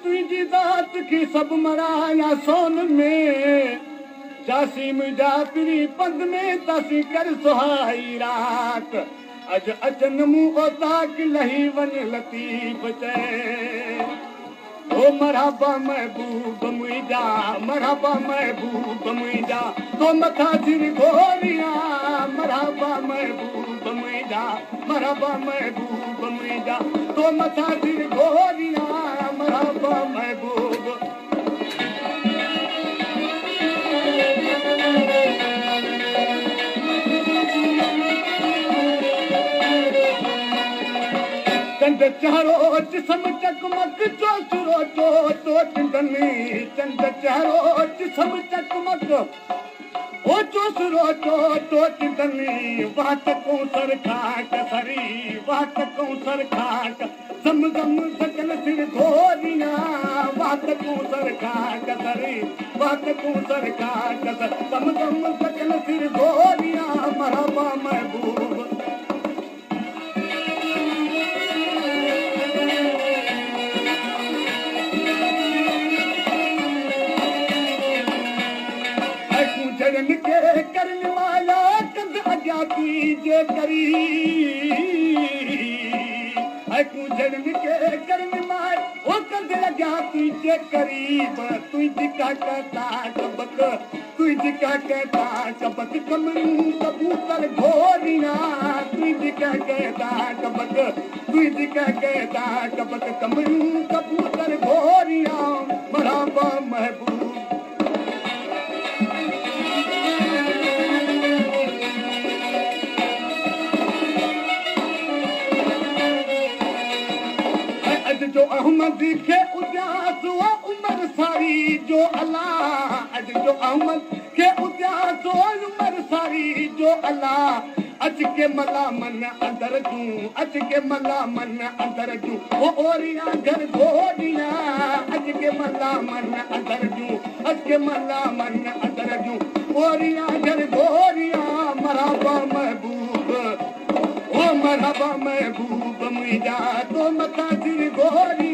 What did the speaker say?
तुझी दात की सब मराया सोन में जासी मुझा पिरी पंध में तासी कर सुहाई रात अज अचन मुंह ओताक लही वन लतीफ चए ओ मरहबा महबूब मुझा मरहबा महबूब मुझा तो मथा सिर गोरिया मरहबा महबूब मुझा मरहबा महबूब मुझा तो मथा सिर गोरिया मरहबा महबूब चंद चारो जिस्म चकमक चोचरो चो चिंतनी चंद चारो जिस्म चकमक ओ चोसरो चो चिंतनी वाट को सर खाक सरी वाट को सर खाक सम सकल सिर घोरिया वाट को सर खाक सरी वाट को सर खाक सम सकल सिर घोरिया मरहबा महबूब के करने वाला कंद अजा तुझे करी कुझड़न के करने वाला ओ कंद अजा तुझे करीब तुझी का कहता कबक तुझी का कहता कबक कमरू कबूतर घोरिया तुझी का कहता कबक तुझी का कहता कबक कमरू कबूतर घोरिया मरहबा महबूब जो अहमद के उद्यास वो उमर सारी जो अल्लाह अज जो अहमद के उद्यास वो उमर सारी जो अल्लाह अज के मला मन अंदर जू अज के मला मन अंदर जू वो ओरिया घर घोड़िया अज के मला मन अंदर जू अज के मला मन अंदर जू ओरिया घर घोड़िया मरहबा महबूब ओ मरहबा महबूब मुझा तो मथा सिर गोरी